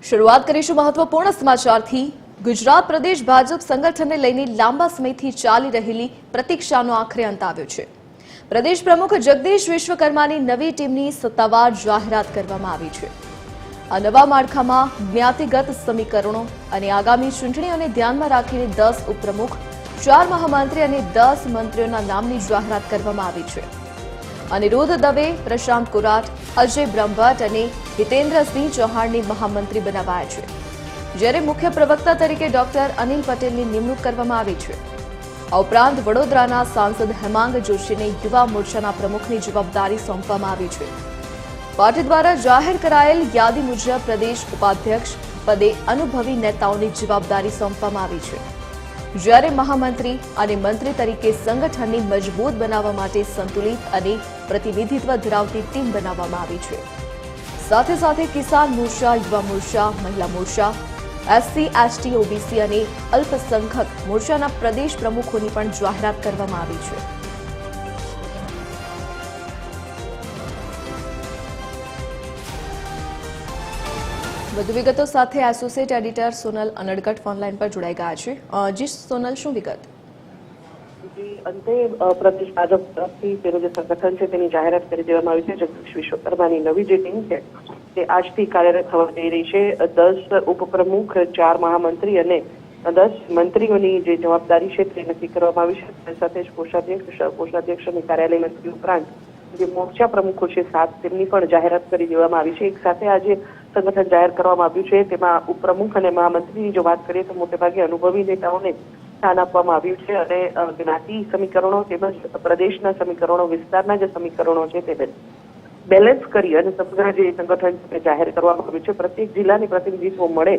શરૂઆત કરીશું મહત્વપૂર્ણ સમાચારથી। ગુજરાત પ્રદેશ ભાજપ સંગઠનને લઈને લાંબા સમયથી ચાલી રહેલી પ્રતીક્ષાનો આખરે અંત આવ્યો છે। પ્રદેશ પ્રમુખ જગદીશ વિશ્વકર્માની નવી ટીમની સત્તાવાર જાહેરાત કરવામાં આવી છે। આ નવા માળખામાં જ્ઞાતિગત સમીકરણો અને આગામી ચૂંટણીઓને ધ્યાનમાં રાખીને 10 ઉપપ્રમુખ, 4 મહામંત્રી અને 10 મંત્રીઓના નામની જાહેરાત કરવામાં આવી છે। અનિરુદ્ધ દવે, પ્રશાંત કુરાટ, અજય બ્રહ્મભટ્ટ અને હિતેન્દ્રસિંહ ચૌહાણને મહામંત્રી બનાવાયા છે, જ્યારે મુખ્ય પ્રવક્તા તરીકે ડોક્ટર અનિલ પટેલની નિમણૂક કરવામાં આવી છે। આ ઉપરાંત વડોદરાના સાંસદ હેમાંગ જોશીને યુવા મોરચાના પ્રમુખની જવાબદારી સોંપવામાં આવી છે। પાર્ટી દ્વારા જાહેર કરાયેલ યાદી મુજબ પ્રદેશ ઉપાધ્યક્ષ પદે અનુભવી નેતાઓની જવાબદારી સોંપવામાં આવી છે, જ્યારે મહામંત્રી અને મંત્રી તરીકે સંગઠનને મજબૂત બનાવવા માટે સંતુલિત અને પ્રતિનિધિત્વ ધરાવતી ટીમ બનાવવામાં આવી છે। સાથે સાથે કિસાન મોરચા, યુવા મોરચા, મહિલા મોરચા, એસસી, એસટી, ઓબીસી અને અલ્પસંખ્યક મોરચાના પ્રદેશ પ્રમુખોની પણ જાહેરાત કરવામાં આવી છે। વધુ વિગતો સાથે associate editor Sonal Anadkat phone line પર જોડાઈ ગયા છે। જી સોનલ, શું વિગત? અંતે પ્રદેશ ભાજપ તરફથી તેનું જે સંગઠન છે તેની જાહેરાત કરી દેવામાં આવી છે। જગદીશ વિશ્વકર્માની નવી જે ટીમ છે તે આજથી કાર્યરત થવા જઈ રહી છે। 10 ઉપપ્રમુખ, 4 મહામંત્રી અને 10 મંત્રીઓની જે જવાબદારી છે તે નક્કી કરવામાં આવી છે। સાથે જ કોષાધ્યક્ષ અને કાર્યાલય મંત્રી ઉપરાંત જે મોરચા પ્રમુખો છે 7 તેમની પણ જાહેરાત કરી દેવામાં આવી છે। એક સાથે આજે સંગઠન જાહેર કરવામાં આવ્યું છે। તેમાં ઉપપ્રમુખ અને મહામંત્રીની જો વાત કરીએ તો મોટેભાગે અનુભવી નેતાઓને સ્થાન આપવામાં આવ્યું છે અને જ્ઞાતિ સમીકરણો તેમજ પ્રદેશના સમીકરણો, વિસ્તારના જે સમીકરણો છે તે બેલેન્સ કરી અને સમગ્ર જે સંગઠન જાહેર કરવામાં આવ્યું છે। પ્રત્યેક જિલ્લાને પ્રતિનિધિત્વ મળે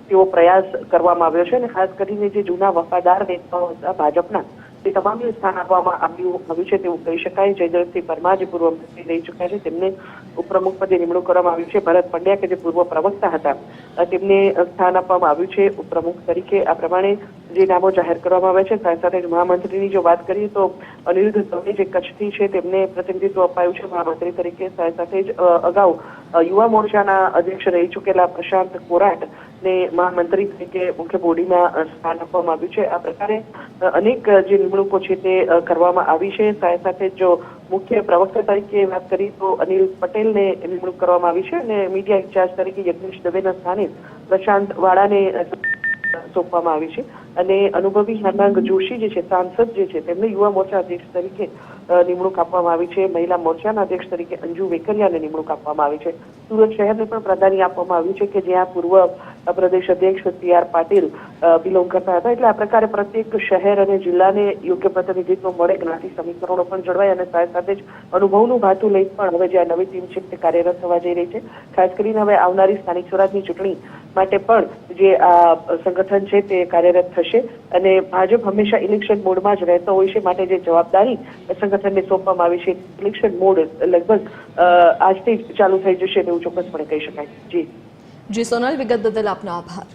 તેવો પ્રયાસ કરવામાં આવ્યો છે અને ખાસ કરીને જે જૂના વફાદાર નેતાઓ હતા ભાજપના તે તમામને સ્થાન આપવામાં આવ્યું છે તેવું કહી શકાય। જયદ્રથસિંહ પરમાર જે પૂર્વ મંત્રી રહી ચૂક્યા છે તેમને ઉપપ્રમુખ પદે નિમણૂક કરવામાં આવ્યું છે। ભરત પંડ્યા કે જે પૂર્વ પ્રવક્તા હતા તેમને સ્થાન આપવામાં આવ્યું છે ઉપપ્રમુખ તરીકે। આ પ્રમાણે જે નામો જાહેર કરવામાં આવ્યા છે। સાથે જ મહામંત્રીની જો વાત કરીએ તો અનિરુદ્ધ દવે જે કચ્છથી છે તેમને પ્રતિનિધિત્વ અપાયું છે મહામંત્રી તરીકે। સાથે જ અગાઉ યુવા મોરચાના અધ્યક્ષ રહી ચૂકેલા પ્રશાંત કોરાટ ને મહામંત્રી તરીકે મુખ્ય બોડીમાં સ્થાન આપવામાં આવ્યું છે। આ પ્રકારે અનેક જે નિમણૂકો છે તે કરવામાં આવી છે। સાથે જો મુખ્ય પ્રવક્તા તરીકે વાત કરીએ તો અનિલ પટેલને નિમણૂક કરવામાં આવી છે અને મીડિયા ઇન્ચાર્જ તરીકે યજ્ઞેશ દવેના સ્થાને પ્રશાંત વાળાને સોંપવામાં આવી છે અને અનુભવી હેમાંગ જોશી જે છે સાંસદ જે છે તેમને યુવા મોરચા અધ્યક્ષ તરીકે નિમણૂક આપવામાં આવી છે। મહિલા મોરચાના અધ્યક્ષ તરીકે અંજુ વેકરિયાને નિમણૂક આપવામાં આવી છે। સુરત શહેરને પણ પ્રાધાન્ય આપવામાં આવ્યું છે કે જ્યાં પૂર્વ પ્રદેશ અધ્યક્ષ CR પાટીલ બિલોંગ કરતા હતા। એટલે આ પ્રકારે પ્રત્યેક શહેર અને જિલ્લાને યોગ્ય પ્રતિનિધિત્વ મળે, જ્ઞાતિ સમીકરણો પણ જળવાય અને સાથે જ અનુભવનું ભાથું લઈ પણ હવે જે આ નવી ટીમ છે તે કાર્યરત થવા જઈ રહી છે। ખાસ કરીને હવે આવનારી સ્થાનિક સ્વરાજની ચૂંટણી માટે પણ જે આ સંગઠન છે તે કાર્યરત થશે અને ભાજપ હંમેશા ઇલેક્શન મોડમાં જ રહેતો હોય છે, માટે જે જવાબદારી સંગઠનને સોંપવામાં આવી છે ઇલેક્શન મોડ લગભગ આજથી ચાલુ થઈ જશે તેવું ચોક્કસપણે કહી શકાય। જી સોનલ, વિગત બદલ આપનો આભાર।